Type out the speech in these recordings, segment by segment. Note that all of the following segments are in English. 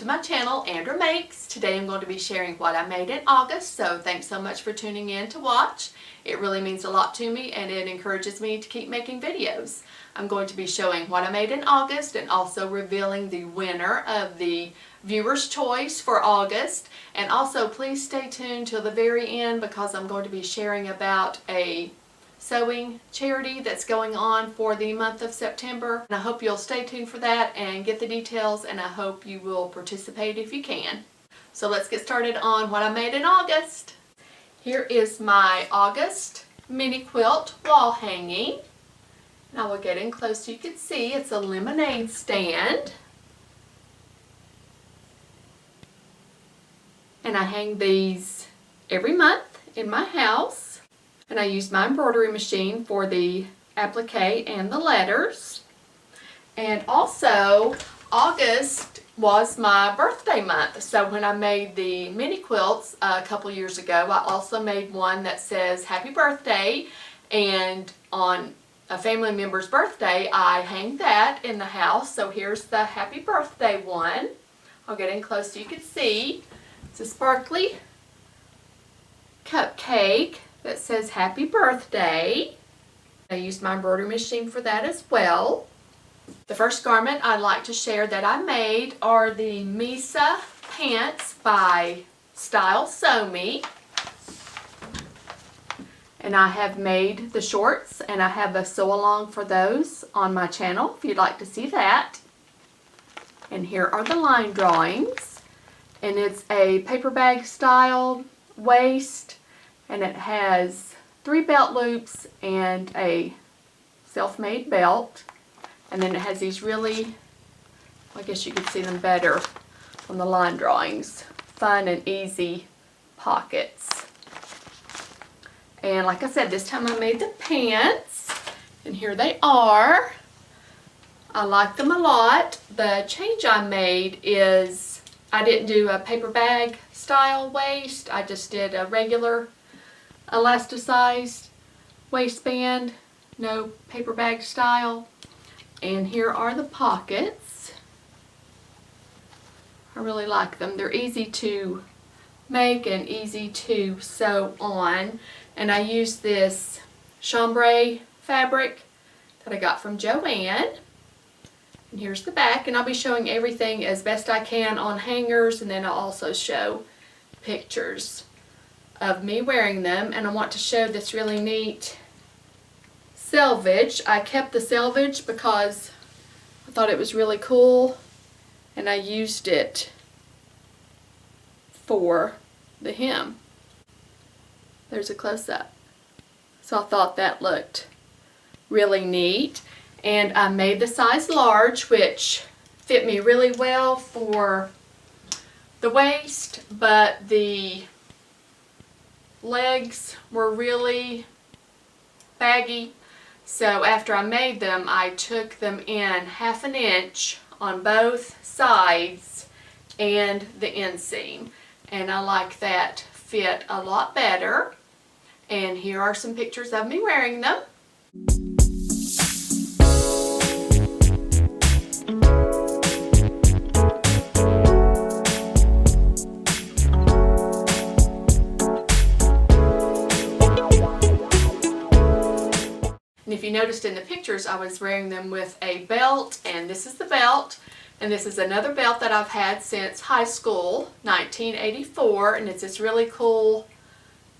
to my channel, Andra Makes. Today I'm going to be sharing what I made in August, so thanks so much for tuning in to watch. It really means a lot to me and it encourages me to keep making videos. I'm going to be showing what I made in August and also revealing the winner of the viewer's choice for August. And also please stay tuned till the very end because I'm going to be sharing about a sewing charity that's going on for the month of September. And I hope you'll stay tuned for that and get the details, and I hope you will participate if you can. So let's get started on what I made in August. Here is my August mini quilt wall hanging. And I will get in close so you can see. It's a lemonade stand. And I hang these every month in my house. And I use my embroidery machine for the applique and the letters. And also, August was my birthday month. So when I made the mini quilts a couple years ago, I also made one that says happy birthday. And on a family member's birthday, I hang that in the house. So here's the happy birthday one. I'll get in close so you can see. It's a sparkly cupcake that says happy birthday. I used my embroidery machine for that as well. The first garment I'd like to share that I made are the Mesa Pants by Style Sew Me. And I have made the shorts and I have a sew along for those on my channel if you'd like to see that. And here are the line drawings. And it's a paper bag style waist. And it has 3 belt loops and a self-made belt. And then it has these really, I guess you could see them better on the line drawings, fun and easy pockets. And like I said, this time I made the pants. And here they are. I like them a lot. The change I made is I didn't do a paper bag style waist. I just did a regular elasticized waistband, no paper bag style. And here are the pockets. I really like them. They're easy to make and easy to sew on. And I use this chambray fabric that I got from Joann. And here's the back, and I'll be showing everything as best I can on hangers, and then I'll also show pictures of me wearing them. And I want to show this really neat selvage. I kept the selvage because I thought it was really cool and I used it for the hem. There's a close-up. So I thought that looked really neat. And I made the size large, which fit me really well for the waist, but the legs were really baggy. So after I made them, I took them in 1/2 inch on both sides and the inseam. And I like that fit a lot better. And here are some pictures of me wearing them. And if you noticed in the pictures, I was wearing them with a belt, and this is the belt, and this is another belt that I've had since high school, 1984, and it's this really cool,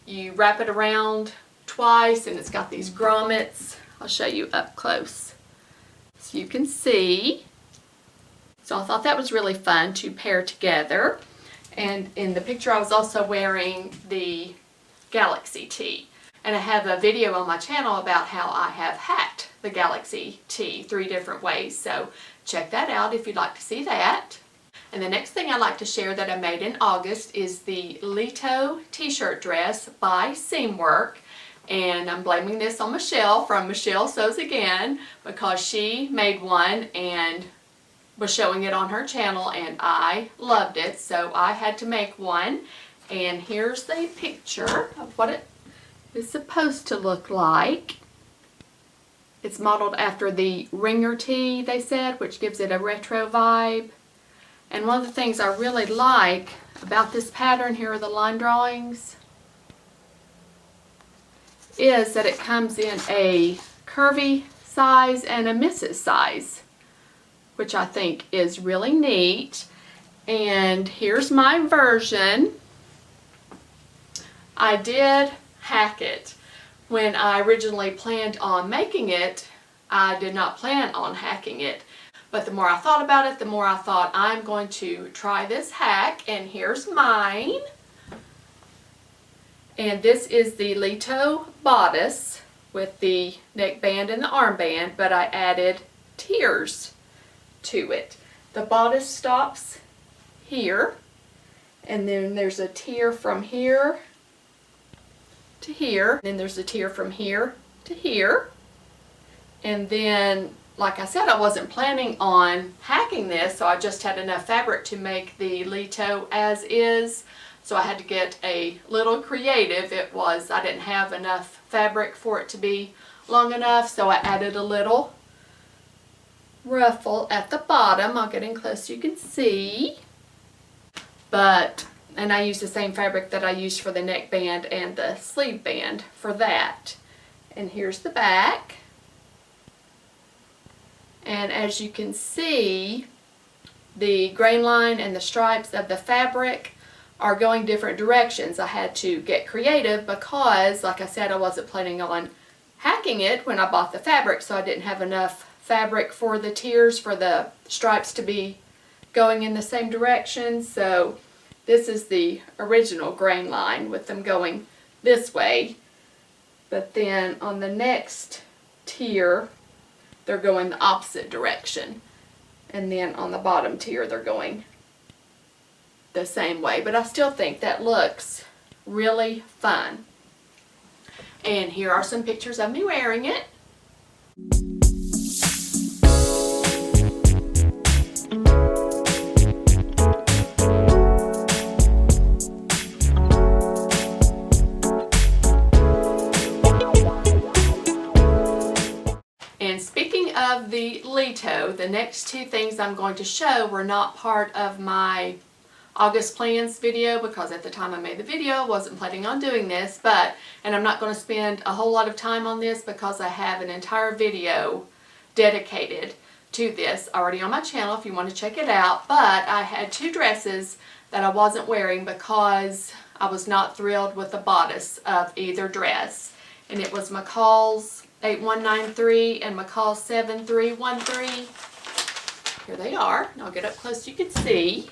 you wrap it around twice, and it's got these grommets. I'll show you up close so you can see. So I thought that was really fun to pair together. And in the picture I was also wearing the Galaxy tee. And I have a video on my channel about how I have hacked the Galaxy tee 3 different ways. So check that out if you'd like to see that. And the next thing I'd like to share that I made in August is the Lito T-Shirt dress by Seamwork. And I'm blaming this on Michelle from Michelle Sews Again because she made one and was showing it on her channel and I loved it. So I had to make one. And here's the picture of what it is supposed to look like. It's modeled after the ringer tee, they said, which gives it a retro vibe. And one of the things I really like about this pattern, here are the line drawings, is that it comes in a curvy size and a misses size, which I think is really neat. And here's my version. I did hack it. When I originally planned on making it, I did not plan on hacking it. But the more I thought about it, the more I thought I'm going to try this hack, and here's mine. And this is the Leto Bodice with the neckband and the armband, but I added tiers to it. The bodice stops here, and then there's a tier from here to here, and then there's a tier from here to here. And then, like I said, I wasn't planning on hacking this, so I just had enough fabric to make the Leto as is. So I had to get a little creative. I didn't have enough fabric for it to be long enough, so I added a little ruffle at the bottom. I'll get in close so you can see. And I used the same fabric that I used for the neckband and the sleeve band for that. And here's the back. And as you can see, the grain line and the stripes of the fabric are going different directions. I had to get creative because, like I said, I wasn't planning on hacking it when I bought the fabric, so I didn't have enough fabric for the tiers for the stripes to be going in the same direction. So this is the original grain line with them going this way, but then on the next tier they're going the opposite direction, and then on the bottom tier they're going the same way. But I still think that looks really fun. And here are some pictures of me wearing it. And speaking of the Leto, the next two things I'm going to show were not part of my August plans video, because at the time I made the video I wasn't planning on doing this, and I'm not going to spend a whole lot of time on this because I have an entire video dedicated to this already on my channel if you want to check it out. But I had two dresses that I wasn't wearing because I was not thrilled with the bodice of either dress, and it was McCall's 8193 and McCall 7313. Here they are, and I'll get up close so you can see.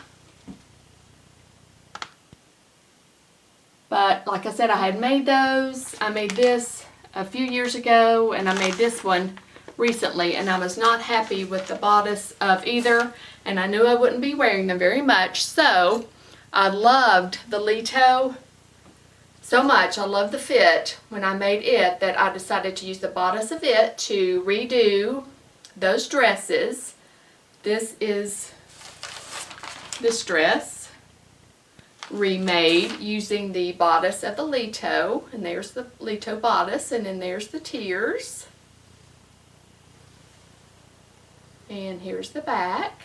But like I said, I had made those. I made this a few years ago, and I made this one recently, and I was not happy with the bodice of either, and I knew I wouldn't be wearing them very much. So I loved the Leto so much, I loved the fit when I made it, that I decided to use the bodice of it to redo those dresses. This is this dress remade using the bodice of the Leto, and there's the Leto bodice, and then there's the tiers, and here's the back.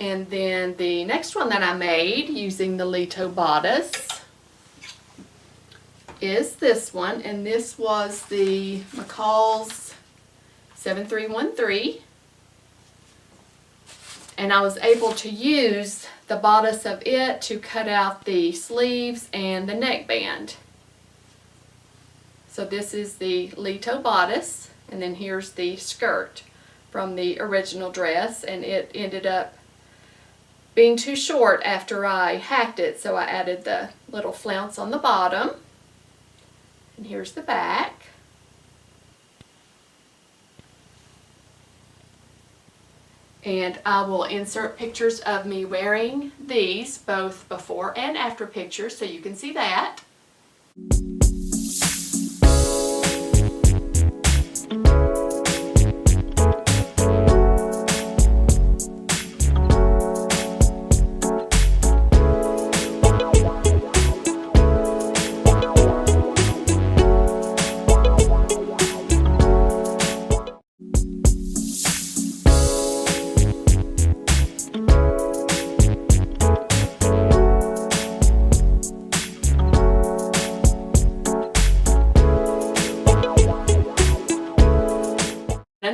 And then the next one that I made using the Leto bodice is this one, and this was the McCall's 7313. And I was able to use the bodice of it to cut out the sleeves and the neckband. So this is the Leto bodice, and then here's the skirt from the original dress, and it ended up being too short after I hacked it, so I added the little flounce on the bottom. And here's the back. And I will insert pictures of me wearing these, both before and after pictures, so you can see that.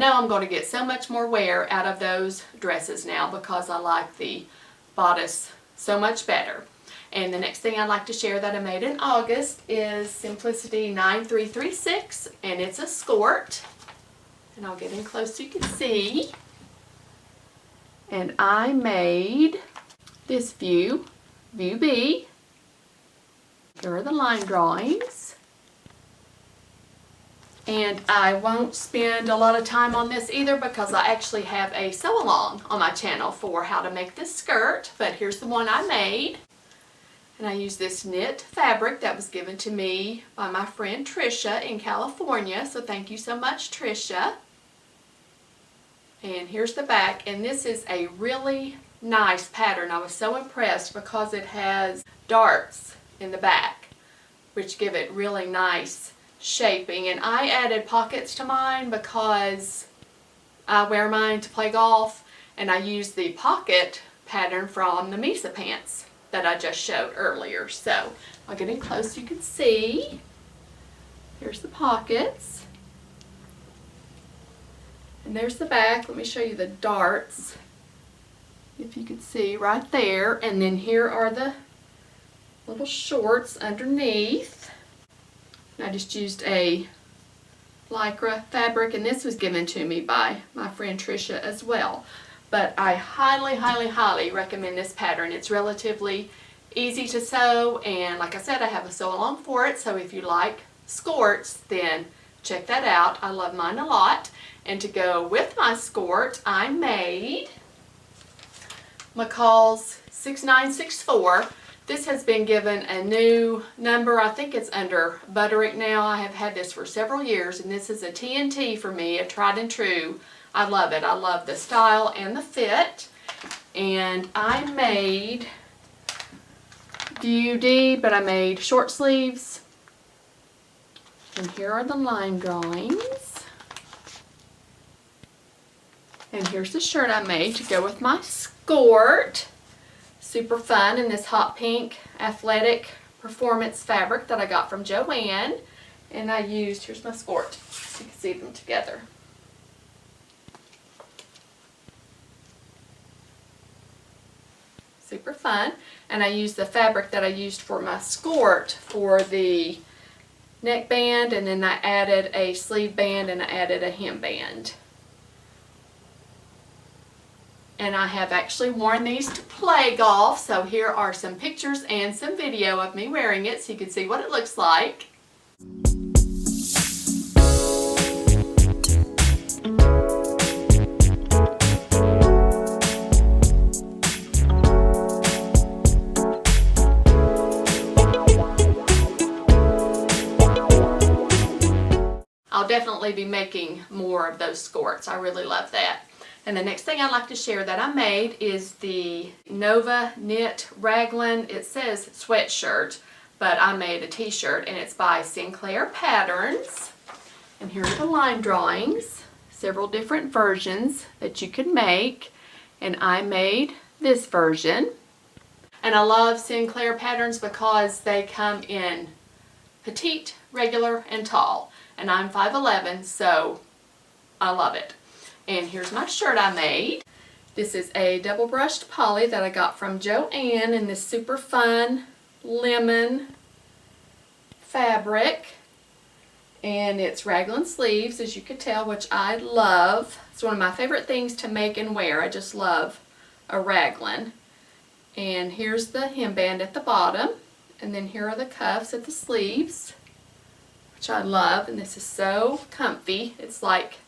know I'm going to get so much more wear out of those dresses now because I like the bodice so much better. And the next thing I'd like to share that I made in August is Simplicity 9336, and it's a skort. And I'll get in close so you can see. And I made this view B. Here are the line drawings. And I won't spend a lot of time on this either because I actually have a sew-along on my channel for how to make this skirt. But here's the one I made. And I used this knit fabric that was given to me by my friend Trisha in California. So thank you so much, Trisha. And here's the back. And this is a really nice pattern. I was so impressed because it has darts in the back, which give it really nice shaping. And I added pockets to mine because I wear mine to play golf. And I used the pocket pattern from the Mesa Pants that I just showed earlier. So I'll get in close so you can see. Here's the pockets. And there's the back. Let me show you the darts, if you can see right there. And then here are the little shorts underneath. And I just used a lycra fabric, and this was given to me by my friend Trisha as well. But I highly, highly, highly recommend this pattern. It's relatively easy to sew, and like I said, I have a sew-along for it, so if you like skorts, then check that out. I love mine a lot. And to go with my skort, I made McCall's 6964. This has been given a new number. I think it's under Butterick now. I have had this for several years, and this is a TNT for me, a tried and true. I love it. I love the style and the fit. And I made View D, but I made short sleeves. And here are the line drawings. And here's the shirt I made to go with my skort. Super fun in this hot pink athletic performance fabric that I got from Joanne. And I used, here's my skort, so you can see them together. Super fun. And I used the fabric that I used for my skort for the neckband, and then I added a sleeve band and I added a hem band. And I have actually worn these to play golf, so here are some pictures and some video of me wearing it so you can see what it looks like. I'll definitely be making more of those skorts. I really love that. And the next thing I'd like to share that I made is the Nova Raglan, it says sweatshirt, but I made a t-shirt, and it's by Sinclair Patterns. And here are the line drawings, several different versions that you can make, and I made this version. And I love Sinclair Patterns because they come in petite, regular, and tall. And I'm 5'11", so I love it. And here's my shirt I made. This is a double brushed poly that I got from Joanne in this super fun lemon fabric. And it's raglan sleeves, as you could tell, which I love. It's one of my favorite things to make and wear. I just love a raglan. And here's the hemband at the bottom. And then here are the cuffs at the sleeves, which I love. And this is so comfy. It's like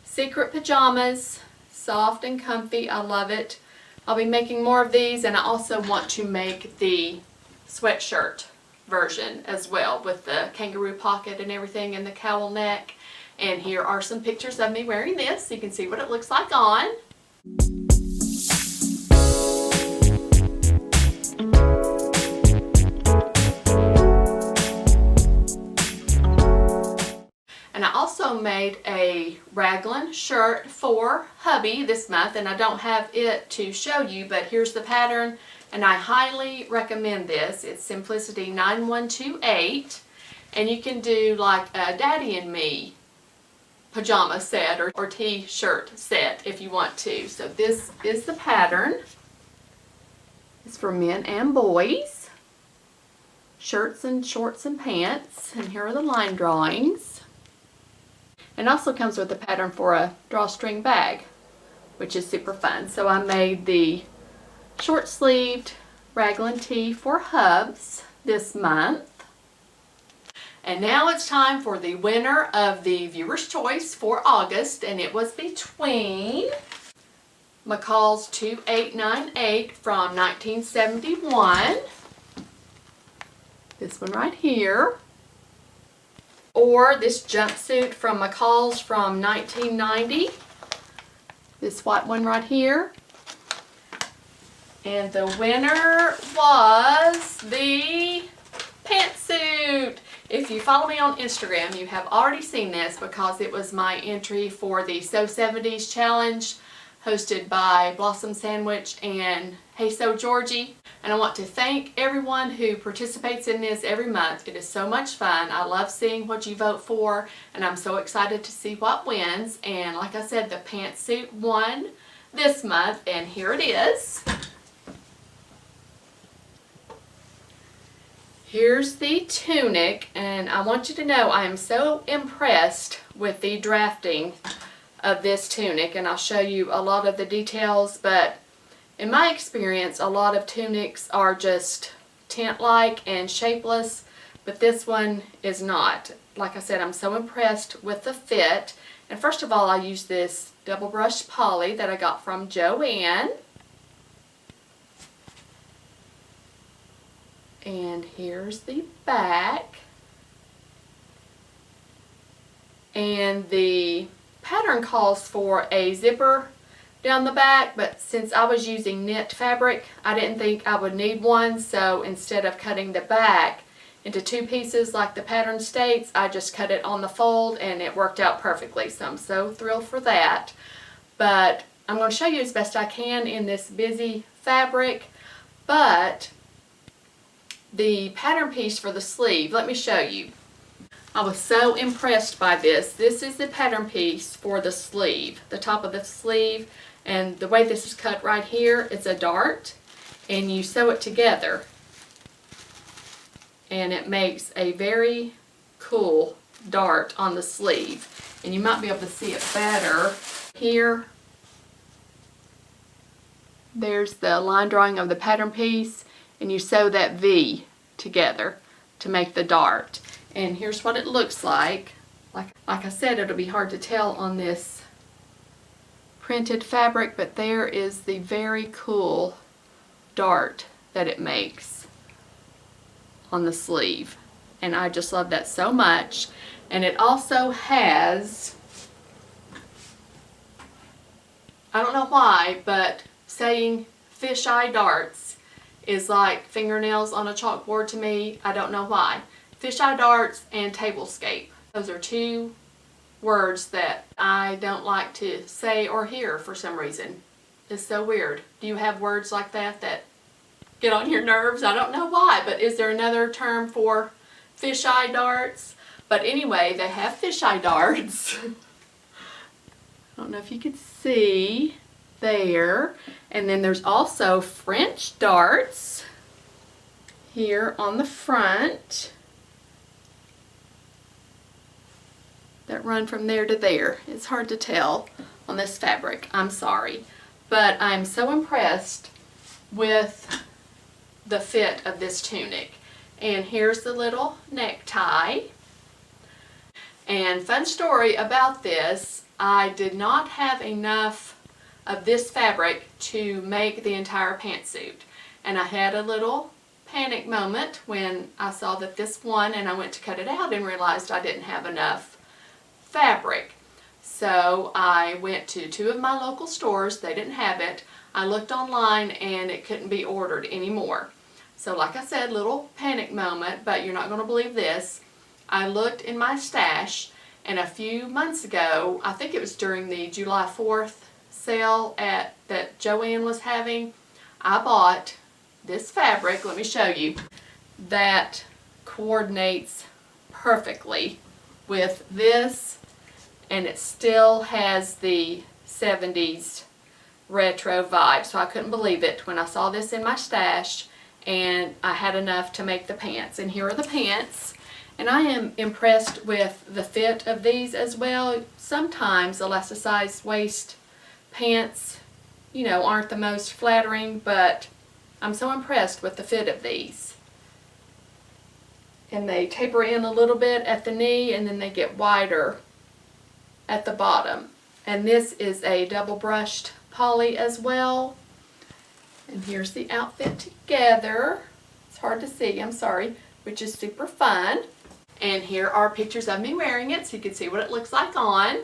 secret pajamas, soft and comfy. I love it. I'll be making more of these, and I also want to make the sweatshirt version as well with the kangaroo pocket and everything and the cowl neck. And here are some pictures of me wearing this so you can see what it looks like on. And I also made a Raglan shirt for hubby this month, and I don't have it to show you, but here's the pattern, and I highly recommend this. It's Simplicity 9128, and you can do like a Daddy and Me pajama set or t-shirt set if you want to. So this is the pattern. It's for men and boys. Shirts and shorts and pants. And here are the line drawings. And also comes with a pattern for a drawstring bag, which is super fun. So I made the short-sleeved raglan tee for hubs this month. And now it's time for the winner of the viewer's choice for August, and it was between McCall's 2898 from 1971, this one right here, or this jumpsuit from McCall's from 1990, this white one right here. And the winner was the pantsuit. If you follow me on Instagram, you have already seen this because it was my entry for the So 70s challenge hosted by Blossom Sandwich and Hey So Georgie. And I want to thank everyone who participates in this every month. It is so much fun. I love seeing what you vote for, and I'm so excited to see what wins. And like I said, the pantsuit won this month, and here it is. Here's the tunic, and I want you to know I am so impressed with the drafting of this tunic, and I'll show you a lot of the details, but in my experience a lot of tunics are just tent-like and shapeless, but this one is not. Like I said, I'm so impressed with the fit. And first of all, I used this double brush poly that I got from Joann. And here's the back. And the pattern calls for a zipper down the back, but since I was using knit fabric, I didn't think I would need one, so instead of cutting the back into two pieces like the pattern states, I just cut it on the fold and it worked out perfectly. So I'm so thrilled for that. But I'm going to show you as best I can in this busy fabric, but the pattern piece for the sleeve, let me show you. I was so impressed by this. This is the pattern piece for the sleeve, the top of the sleeve, and the way this is cut right here, it's a dart, and you sew it together, and it makes a very cool dart on the sleeve. And you might be able to see it better here. There's the line drawing of the pattern piece, and you sew that V together to make the dart. And here's what it looks like. Like I said, it'll be hard to tell on this printed fabric, but there is the very cool dart that it makes on the sleeve. And I just love that so much. And it also has, I don't know why, but saying fisheye darts is like fingernails on a chalkboard to me. I don't know why. Fisheye darts and tablescape. Those are two words that I don't like to say or hear for some reason. It's so weird. Do you have words like that that get on your nerves? I don't know why, but is there another term for fisheye darts? But anyway, they have fisheye darts. I don't know if you can see there. And then there's also French darts here on the front that run from there to there. It's hard to tell on this fabric, I'm sorry. But I'm so impressed with the fit of this tunic. And here's the little necktie. And fun story about this, I did not have enough of this fabric to make the entire pantsuit. And I had a little panic moment when I saw that this won, and I went to cut it out and realized I didn't have enough fabric. So I went to two of my local stores. They didn't have it. I looked online and it couldn't be ordered anymore. So like I said, little panic moment, but you're not going to believe this. I looked in my stash, and a few months ago, I think it was during the July 4th sale that Joann was having, I bought this fabric. Let me show you. That coordinates perfectly with this and it still has the 70s retro vibe. So I couldn't believe it when I saw this in my stash, and I had enough to make the pants. And here are the pants. And I am impressed with the fit of these as well. Sometimes elasticized waist pants, you know, aren't the most flattering, but I'm so impressed with the fit of these. And they taper in a little bit at the knee, and then they get wider at the bottom. And this is a double brushed poly as well. And here's the outfit together. It's hard to see, I'm sorry, which is super fun. And here are pictures of me wearing it so you can see what it looks like on.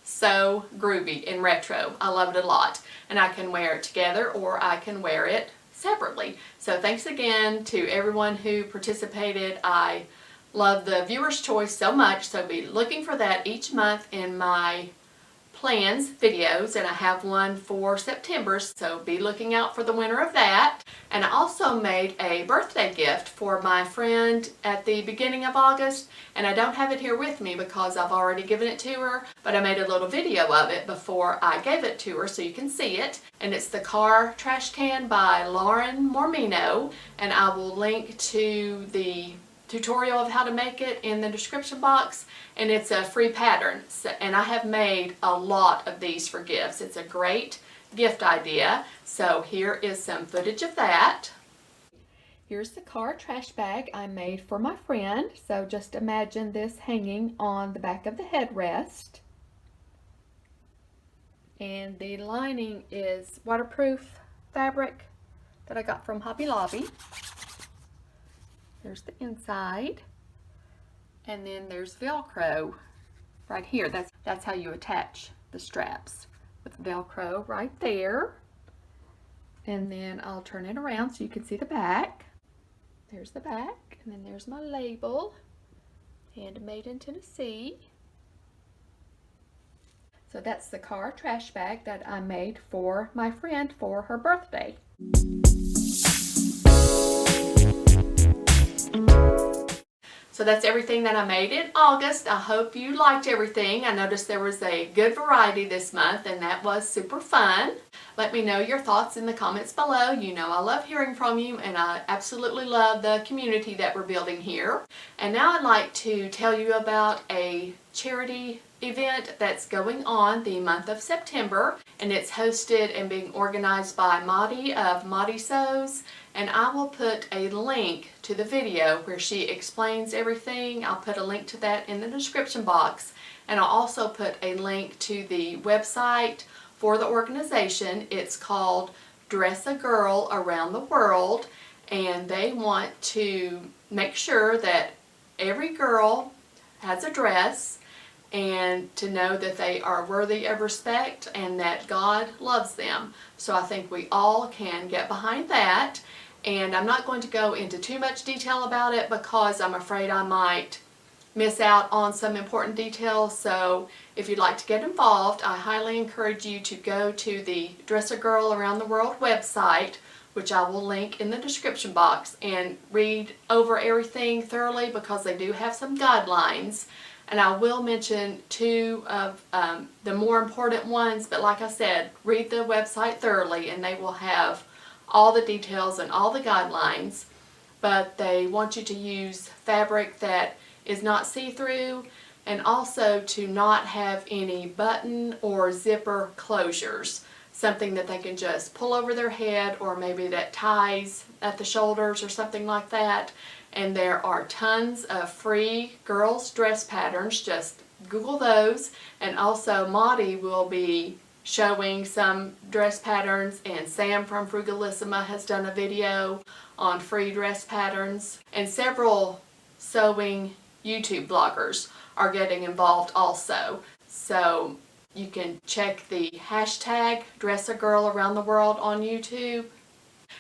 So groovy and retro. I love it a lot. And I can wear it together or I can wear it separately. So thanks again to everyone who participated. I love the viewer's choice so much, so be looking for that each month in my plans videos, and I have one for September, so be looking out for the winner of that. And I also made a birthday gift for my friend at the beginning of August, and I don't have it here with me because I've already given it to her, but I made a little video of it before I gave it to her so you can see it. And it's the car trash can by Lauren Mormino, and I will link to the tutorial of how to make it in the description box, and it's a free pattern. And I have made a lot of these for gifts. It's a great gift idea. So here is some footage of that. Here's the car trash bag I made for my friend. So just imagine this hanging on the back of the headrest. And the lining is waterproof fabric that I got from Hobby Lobby. There's the inside, and then there's Velcro right here. That's how you attach the straps, with Velcro right there. And then I'll turn it around so you can see the back. There's the back, and then there's my label, handmade in Tennessee. So that's the car trash bag that I made for my friend for her birthday. So that's everything that I made in August. I hope you liked everything. I noticed there was a good variety this month, and that was super fun. Let me know your thoughts in the comments below. You know I love hearing from you, and I absolutely love the community that we're building here. And now I'd like to tell you about a charity event that's going on the month of September, and it's hosted and being organized by Madi of Madi Sews, and I will put a link to the video where she explains everything. I'll put a link to that in the description box, and I'll also put a link to the website for the organization. It's called Dress a Girl Around the World, and they want to make sure that every girl has a dress, and to know that they are worthy of respect and that God loves them. So I think we all can get behind that. And I'm not going to go into too much detail about it because I'm afraid I might miss out on some important details. So if you'd like to get involved, I highly encourage you to go to the Dress a Girl Around the World website, which I will link in the description box, and read over everything thoroughly because they do have some guidelines. And I will mention two of the more important ones, but like I said, read the website thoroughly and they will have all the details and all the guidelines. But they want you to use fabric that is not see-through, and also to not have any button or zipper closures. Something that they can just pull over their head, or maybe that ties at the shoulders or something like that. And there are tons of free girls dress patterns. Just Google those. And also Madi will be showing some dress patterns, and Sam from Frugalissima has done a video on free dress patterns. And several sewing YouTube bloggers are getting involved also. So you can check the hashtag Dress a Girl Around the World on YouTube,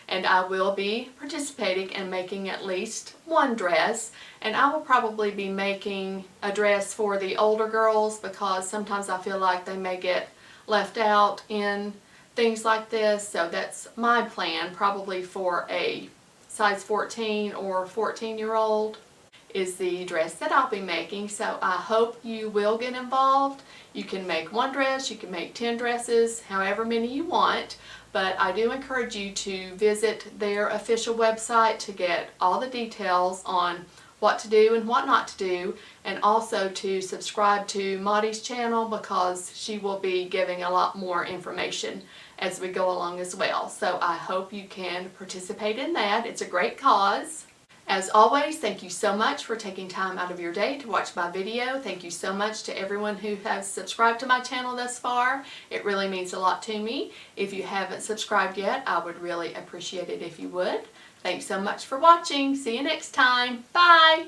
And I will be participating and making at least one dress, and I will probably be making a dress for the older girls because sometimes I feel like they may get left out in things like this. So that's my plan, probably for a size 14 or 14-year-old is the dress that I'll be making. So I hope you will get involved. You can make one dress, you can make 10 dresses, however many you want. But I do encourage you to visit their official website to get all the details on what to do and what not to do, and also to subscribe to Maudie's channel because she will be giving a lot more information as we go along as well. So I hope you can participate in that. It's a great cause. As always, thank you so much for taking time out of your day to watch my video. Thank you so much to everyone who has subscribed to my channel thus far. It really means a lot to me. If you haven't subscribed yet, I would really appreciate it if you would. Thanks so much for watching. See you next time. Bye!